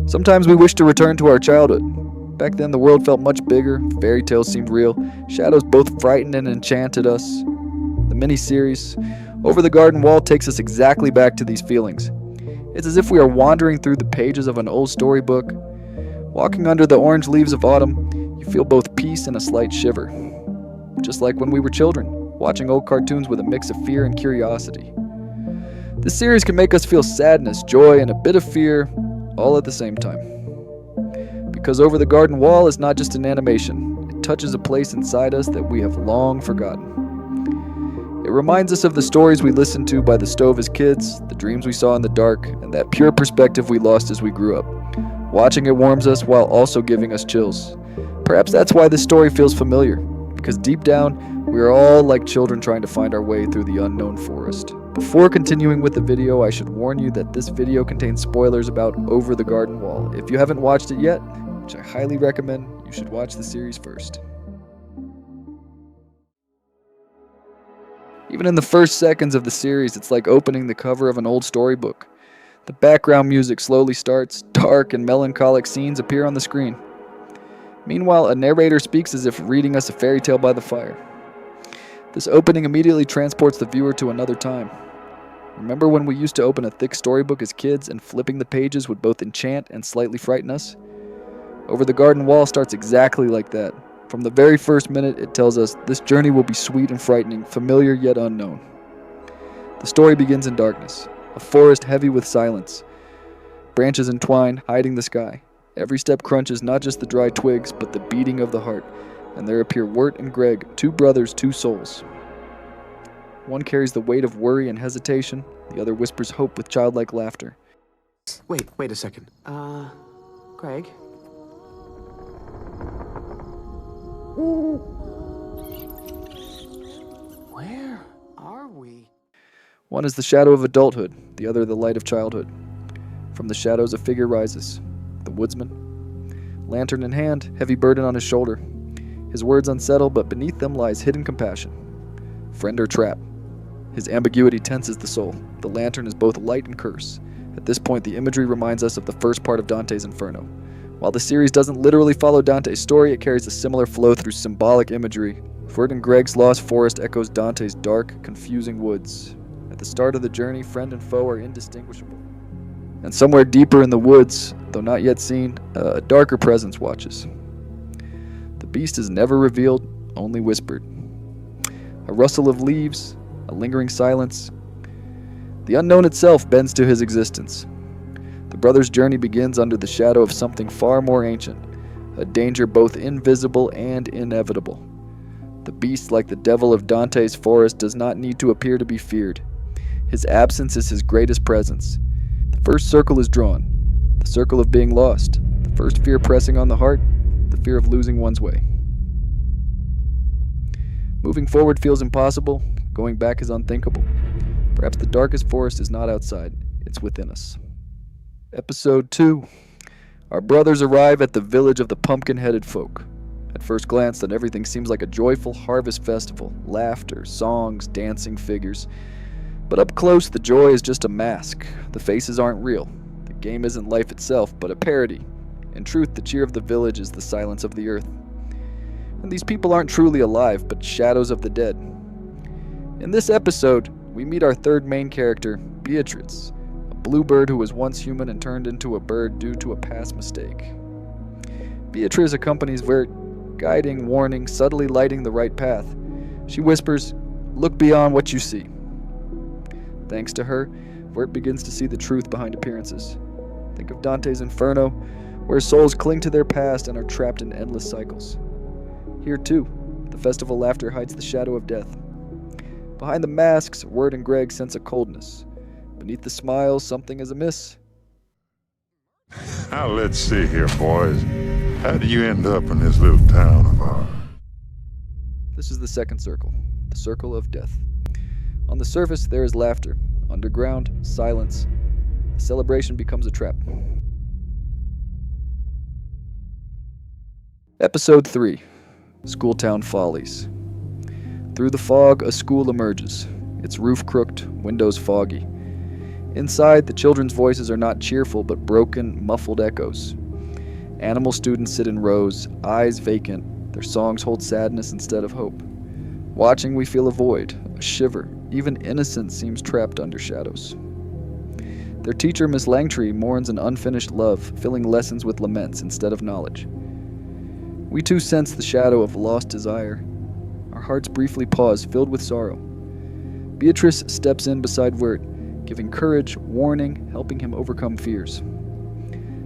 Sometimes we wish to return to our childhood. Back then the world felt much bigger, fairy tales seemed real, shadows both frightened and enchanted us. The mini-series, Over the Garden Wall, takes us exactly back to these feelings. It's as if we are wandering through the pages of an old storybook. Walking under the orange leaves of autumn, you feel both peace and a slight shiver. Just like when we were children, watching old cartoons with a mix of fear and curiosity. This series can make us feel sadness, joy, and a bit of fear, all at the same time. Because Over the Garden Wall is not just an animation, it touches a place inside us that we have long forgotten. It reminds us of the stories we listened to by the stove as kids, the dreams we saw in the dark, and that pure perspective we lost as we grew up. Watching it warms us while also giving us chills. Perhaps that's why this story feels familiar, because deep down, we are all like children trying to find our way through the unknown forest. Before continuing with the video, I should warn you that this video contains spoilers about Over the Garden Wall. If you haven't watched it yet, which I highly recommend, you should watch the series first. Even in the first seconds of the series, it's like opening the cover of an old storybook. The background music slowly starts, dark and melancholic scenes appear on the screen. Meanwhile, a narrator speaks as if reading us a fairy tale by the fire. This opening immediately transports the viewer to another time. Remember when we used to open a thick storybook as kids and flipping the pages would both enchant and slightly frighten us? Over the Garden Wall starts exactly like that. From the very first minute, it tells us this journey will be sweet and frightening, familiar yet unknown. The story begins in darkness, a forest heavy with silence. Branches entwine, hiding the sky. Every step crunches not just the dry twigs, but the beating of the heart. And there appear Wirt and Greg, two brothers, two souls. One carries the weight of worry and hesitation, the other whispers hope with childlike laughter. Wait a second. Greg? Where are we? One is the shadow of adulthood, the other the light of childhood. From the shadows a figure rises, the woodsman. Lantern in hand, heavy burden on his shoulder. His words unsettle, but beneath them lies hidden compassion. Friend or trap? His ambiguity tenses the soul. The lantern is both light and curse. At this point, the imagery reminds us of the first part of Dante's Inferno. While the series doesn't literally follow Dante's story, it carries a similar flow through symbolic imagery. Wirt and Greg's lost forest echoes Dante's dark, confusing woods. At the start of the journey, friend and foe are indistinguishable. And somewhere deeper in the woods, though not yet seen, a darker presence watches. The beast is never revealed, only whispered. A rustle of leaves, a lingering silence. The unknown itself bends to his existence. The brothers' journey begins under the shadow of something far more ancient, a danger both invisible and inevitable. The beast, like the devil of Dante's forest, does not need to appear to be feared. His absence is his greatest presence. The first circle is drawn, the circle of being lost, the first fear pressing on the heart, the fear of losing one's way. Moving forward feels impossible, going back is unthinkable. Perhaps the darkest forest is not outside, it's within us. Episode 2. Our brothers arrive at the village of the pumpkin-headed folk. At first glance, then everything seems like a joyful harvest festival. Laughter, songs, dancing figures. But up close, the joy is just a mask. The faces aren't real. The game isn't life itself, but a parody. In truth, the cheer of the village is the silence of the earth. And these people aren't truly alive, but shadows of the dead. In this episode, we meet our third main character, Beatrice, a bluebird who was once human and turned into a bird due to a past mistake. Beatrice accompanies Wirt, guiding, warning, subtly lighting the right path. She whispers, "Look beyond what you see." Thanks to her, Wirt begins to see the truth behind appearances. Think of Dante's Inferno, where souls cling to their past and are trapped in endless cycles. Here too, the festival laughter hides the shadow of death. Behind the masks, Wirt and Greg sense a coldness. Beneath the smiles, something is amiss. Now let's see here, boys. How do you end up in this little town of ours? This is the second circle, the circle of death. On the surface, there is laughter. Underground, silence. The celebration becomes a trap. Episode 3. Schooltown Follies. Through the fog, a school emerges, its roof crooked, windows foggy. Inside, the children's voices are not cheerful but broken, muffled echoes. Animal students sit in rows, eyes vacant. Their songs hold sadness instead of hope. Watching, we feel a void, a shiver. Even innocence seems trapped under shadows. Their teacher, Miss Langtree, mourns an unfinished love, filling lessons with laments instead of knowledge. We too sense the shadow of lost desire. Our hearts briefly pause, filled with sorrow. Beatrice steps in beside Wirt, giving courage, warning, helping him overcome fears.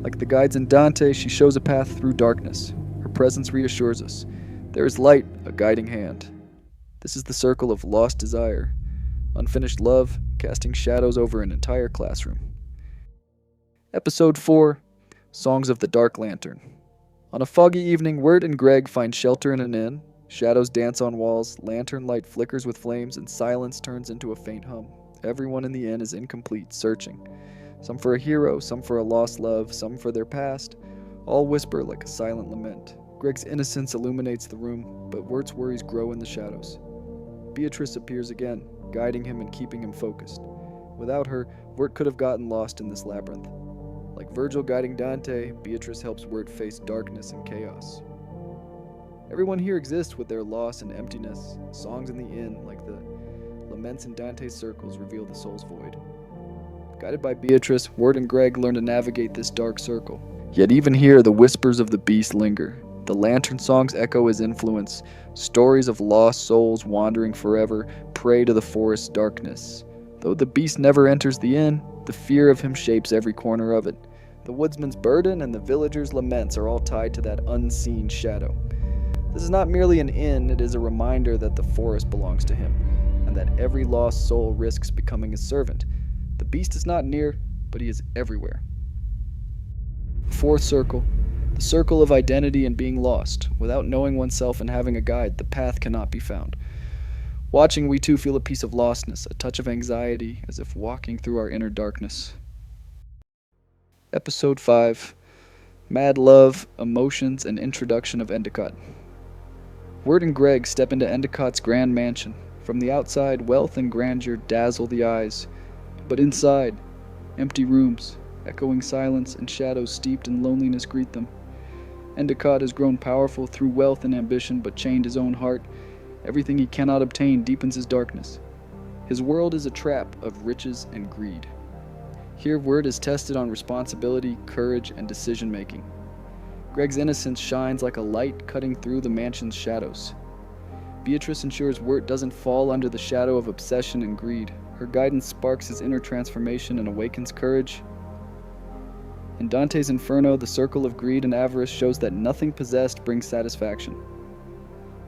Like the guides in Dante, she shows a path through darkness. Her presence reassures us. There is light, a guiding hand. This is the circle of lost desire, unfinished love, casting shadows over an entire classroom. Episode 4, Songs of the Dark Lantern. On a foggy evening, Wirt and Greg find shelter in an inn. Shadows dance on walls, lantern light flickers with flames, and silence turns into a faint hum. Everyone in the inn is incomplete, searching. Some for a hero, some for a lost love, some for their past. All whisper like a silent lament. Greg's innocence illuminates the room, but Wirt's worries grow in the shadows. Beatrice appears again, guiding him and keeping him focused. Without her, Wirt could have gotten lost in this labyrinth. Like Virgil guiding Dante, Beatrice helps Wirt face darkness and chaos. Everyone here exists with their loss and emptiness. Songs in the inn, like the laments in Dante's circles, reveal the soul's void. Guided by Beatrice, Wirt and Greg learn to navigate this dark circle. Yet even here, the whispers of the beast linger. The lantern songs echo his influence, stories of lost souls wandering forever, prey to the forest's darkness. Though the beast never enters the inn, the fear of him shapes every corner of it. The woodsman's burden and the villager's laments are all tied to that unseen shadow. This is not merely an inn, it is a reminder that the forest belongs to him, and that every lost soul risks becoming his servant. The beast is not near, but he is everywhere. Fourth circle, the circle of identity and being lost. Without knowing oneself and having a guide, the path cannot be found. Watching, we too feel a piece of lostness, a touch of anxiety, as if walking through our inner darkness. Episode 5, Mad Love, Emotions, and Introduction of Endicott. Wirt and Greg step into Endicott's grand mansion. From the outside, wealth and grandeur dazzle the eyes. But inside, empty rooms, echoing silence, and shadows steeped in loneliness greet them. Endicott has grown powerful through wealth and ambition, but chained his own heart. Everything he cannot obtain deepens his darkness. His world is a trap of riches and greed. Here, Wirt is tested on responsibility, courage, and decision-making. Greg's innocence shines like a light cutting through the mansion's shadows. Beatrice ensures Wirt doesn't fall under the shadow of obsession and greed. Her guidance sparks his inner transformation and awakens courage. In Dante's Inferno, the circle of greed and avarice shows that nothing possessed brings satisfaction.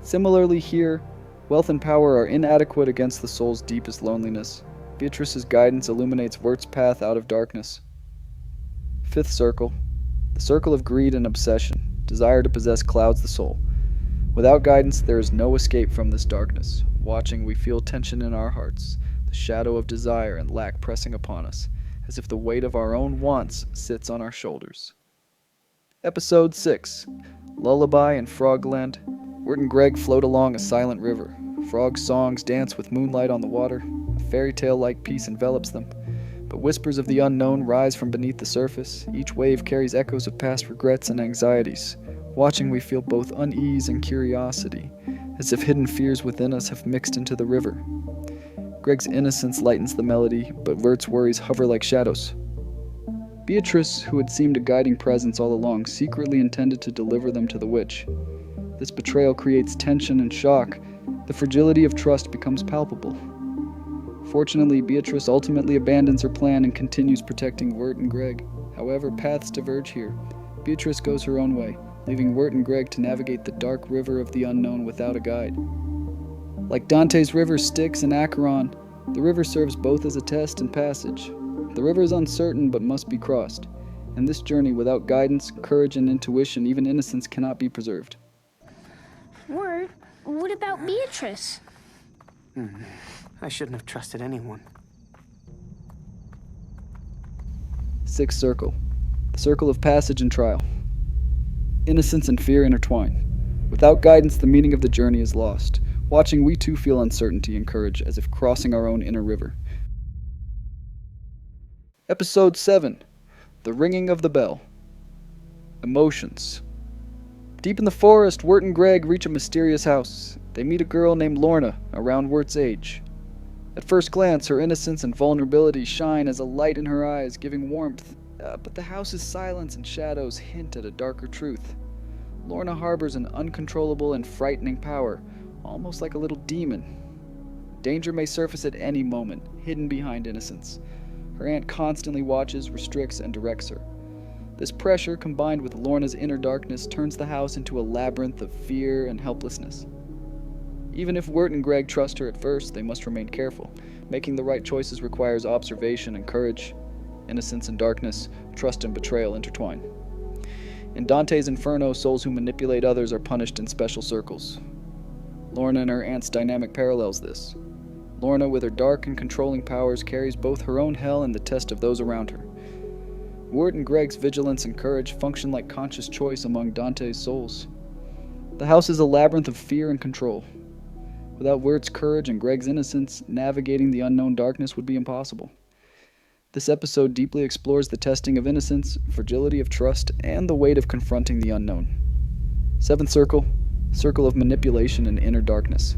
Similarly here, wealth and power are inadequate against the soul's deepest loneliness. Beatrice's guidance illuminates Wirt's path out of darkness. Fifth circle, the circle of greed and obsession. Desire to possess clouds the soul. Without guidance, there is no escape from this darkness. Watching, we feel tension in our hearts, the shadow of desire and lack pressing upon us, as if the weight of our own wants sits on our shoulders. Episode 6, Lullaby in Frogland. Wirt and Greg float along a silent river. Frog songs dance with moonlight on the water. A fairy tale-like peace envelops them. But whispers of the unknown rise from beneath the surface. Each wave carries echoes of past regrets and anxieties. Watching, we feel both unease and curiosity, as if hidden fears within us have mixed into the river. Greg's innocence lightens the melody, but Wirt's worries hover like shadows. Beatrice, who had seemed a guiding presence all along, secretly intended to deliver them to the witch. This betrayal creates tension and shock. The fragility of trust becomes palpable. Fortunately, Beatrice ultimately abandons her plan and continues protecting Wirt and Greg. However, paths diverge here. Beatrice goes her own way, leaving Wirt and Greg to navigate the dark river of the unknown without a guide. Like Dante's river Styx and Acheron, the river serves both as a test and passage. The river is uncertain but must be crossed. In this journey, without guidance, courage, and intuition, even innocence cannot be preserved. Wirt, what about Beatrice? I shouldn't have trusted anyone. Sixth circle, the circle of passage and trial. Innocence and fear intertwine. Without guidance, the meaning of the journey is lost. Watching, we too feel uncertainty and courage, as if crossing our own inner river. Episode 7. The Ringing of the Bell. Emotions. Deep in the forest, Wirt and Greg reach a mysterious house. They meet a girl named Lorna, around Wirt's age. At first glance, her innocence and vulnerability shine as a light in her eyes, giving warmth. But the house's silence and shadows hint at a darker truth. Lorna harbors an uncontrollable and frightening power, almost like a little demon. Danger may surface at any moment, hidden behind innocence. Her aunt constantly watches, restricts, and directs her. This pressure, combined with Lorna's inner darkness, turns the house into a labyrinth of fear and helplessness. Even if Wirt and Greg trust her at first, they must remain careful. Making the right choices requires observation and courage. Innocence and darkness, trust and betrayal intertwine. In Dante's Inferno, souls who manipulate others are punished in special circles. Lorna and her aunt's dynamic parallels this. Lorna, with her dark and controlling powers, carries both her own hell and the test of those around her. Wirt and Greg's vigilance and courage function like conscious choice among Dante's souls. The house is a labyrinth of fear and control. Without Wirt's courage and Greg's innocence, navigating the unknown darkness would be impossible. This episode deeply explores the testing of innocence, fragility of trust, and the weight of confronting the unknown. Seventh circle, circle of manipulation and inner darkness.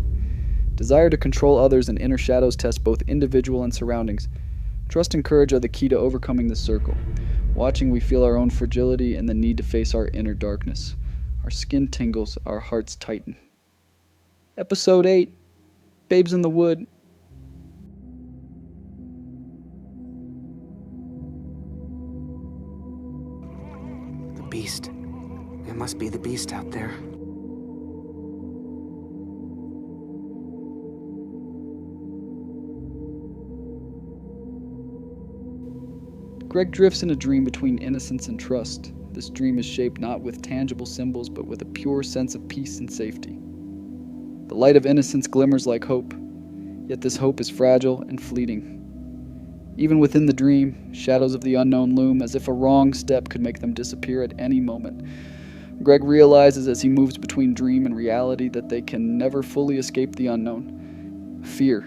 Desire to control others and inner shadows test both individual and surroundings. Trust and courage are the key to overcoming this circle. Watching, we feel our own fragility and the need to face our inner darkness. Our skin tingles, our hearts tighten. Episode 8, Babes in the Wood. The beast. It must be the beast out there. Greg drifts in a dream between innocence and trust. This dream is shaped not with tangible symbols, but with a pure sense of peace and safety. The light of innocence glimmers like hope, yet this hope is fragile and fleeting. Even within the dream, shadows of the unknown loom, as if a wrong step could make them disappear at any moment. Greg realizes as he moves between dream and reality that they can never fully escape the unknown. Fear,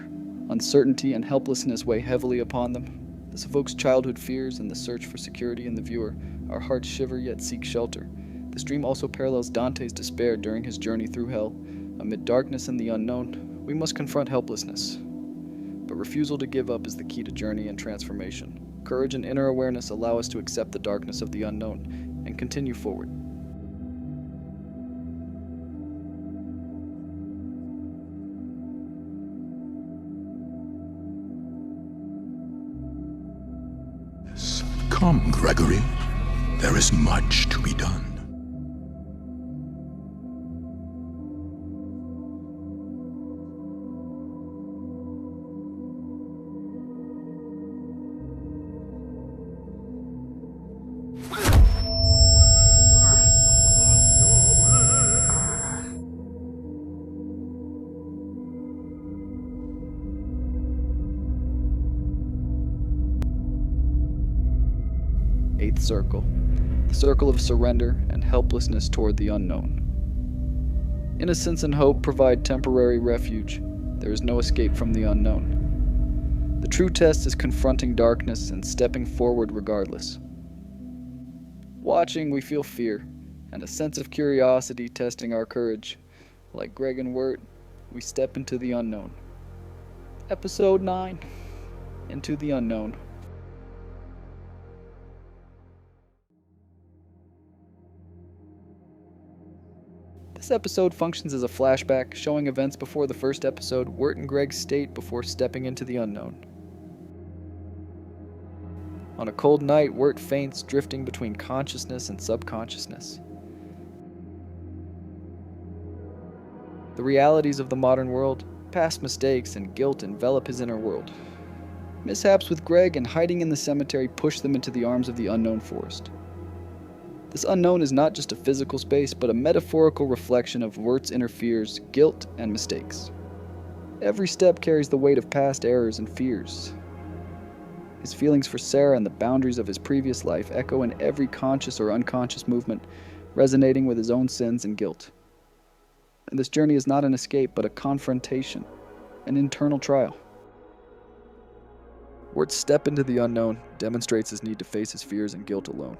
uncertainty, and helplessness weigh heavily upon them. This evokes childhood fears and the search for security in the viewer. Our hearts shiver yet seek shelter. This dream also parallels Dante's despair during his journey through hell. Amid darkness and the unknown, we must confront helplessness. But refusal to give up is the key to journey and transformation. Courage and inner awareness allow us to accept the darkness of the unknown and continue forward. Come, Gregory. There is much to be done. Eighth circle, the circle of surrender and helplessness toward the unknown. Innocence and hope provide temporary refuge. There is no escape from the unknown. The true test is confronting darkness and stepping forward regardless. Watching, we feel fear and a sense of curiosity testing our courage. Like Greg and Wirt, we step into the unknown. Episode 9, Into the Unknown. This episode functions as a flashback, showing events before the first episode, Wirt and Greg's state before stepping into the unknown. On a cold night, Wirt faints, drifting between consciousness and subconsciousness. The realities of the modern world, past mistakes, and guilt envelop his inner world. Mishaps with Greg and hiding in the cemetery push them into the arms of the unknown forest. This unknown is not just a physical space, but a metaphorical reflection of Wirt's inner fears, guilt, and mistakes. Every step carries the weight of past errors and fears. His feelings for Sarah and the boundaries of his previous life echo in every conscious or unconscious movement, resonating with his own sins and guilt. And this journey is not an escape, but a confrontation, an internal trial. Wirt's step into the unknown demonstrates his need to face his fears and guilt alone.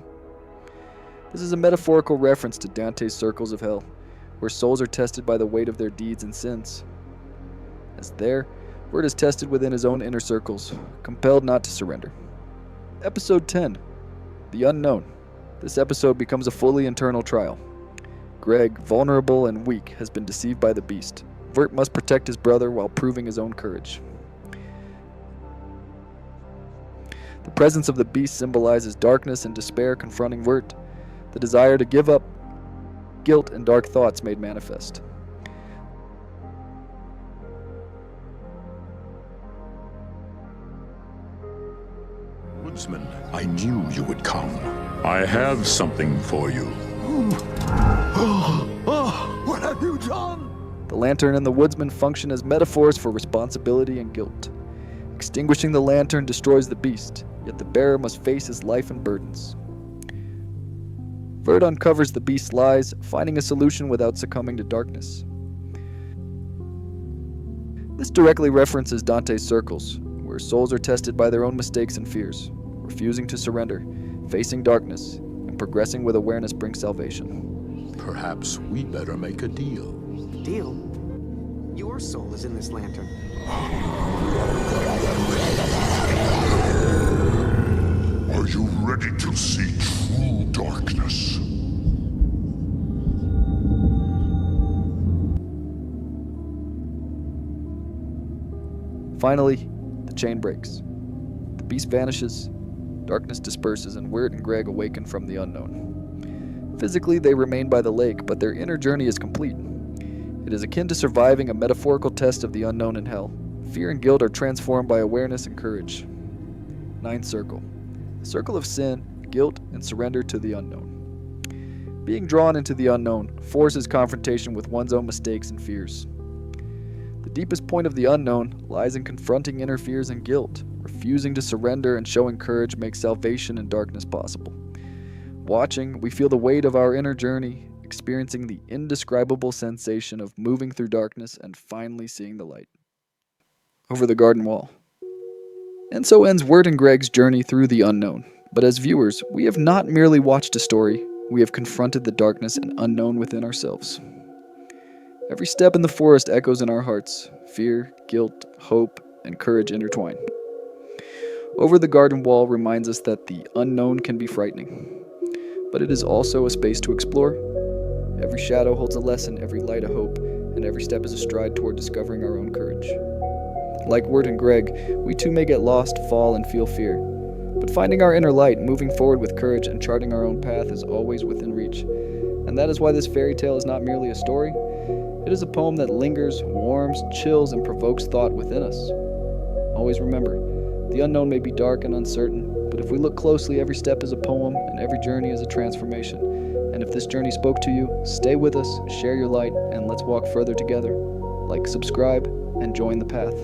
This is a metaphorical reference to Dante's circles of hell, where souls are tested by the weight of their deeds and sins. As there, Wirt is tested within his own inner circles, compelled not to surrender. Episode 10, The Unknown. This episode becomes a fully internal trial. Greg, vulnerable and weak, has been deceived by the beast. Wirt must protect his brother while proving his own courage. The presence of the beast symbolizes darkness and despair confronting Wirt, the desire to give up, guilt and dark thoughts made manifest. Woodsman, I knew you would come. I have something for you. What have you done? The lantern and the woodsman function as metaphors for responsibility and guilt. Extinguishing the lantern destroys the beast, yet the bearer must face his life and burdens. Wirt uncovers the beast's lies, finding a solution without succumbing to darkness. This directly references Dante's circles, where souls are tested by their own mistakes and fears. Refusing to surrender, facing darkness, and progressing with awareness brings salvation. Perhaps we better make a deal. Deal? Your soul is in this lantern. Are you ready to see true darkness? Finally, the chain breaks. The beast vanishes, darkness disperses, and Wirt and Greg awaken from the unknown. Physically, they remain by the lake, but their inner journey is complete. It is akin to surviving a metaphorical test of the unknown in hell. Fear and guilt are transformed by awareness and courage. Ninth circle. The circle of sin, guilt, and surrender to the unknown. Being drawn into the unknown forces confrontation with one's own mistakes and fears. The deepest point of the unknown lies in confronting inner fears and guilt. Refusing to surrender and showing courage makes salvation in darkness possible. Watching, we feel the weight of our inner journey, experiencing the indescribable sensation of moving through darkness and finally seeing the light. Over the garden wall. And so ends Wirt and Greg's journey through the unknown. But as viewers, we have not merely watched a story, we have confronted the darkness and unknown within ourselves. Every step in the forest echoes in our hearts. Fear, guilt, hope, and courage intertwine. Over the garden wall reminds us that the unknown can be frightening, but it is also a space to explore. Every shadow holds a lesson, every light a hope, and every step is a stride toward discovering our own courage. Like Wirt and Greg, we too may get lost, fall, and feel fear. But finding our inner light, moving forward with courage, and charting our own path is always within reach. And that is why this fairy tale is not merely a story. It is a poem that lingers, warms, chills, and provokes thought within us. Always remember, the unknown may be dark and uncertain, but if we look closely, every step is a poem, and every journey is a transformation. And if this journey spoke to you, stay with us, share your light, and let's walk further together. Like, subscribe, and join the path.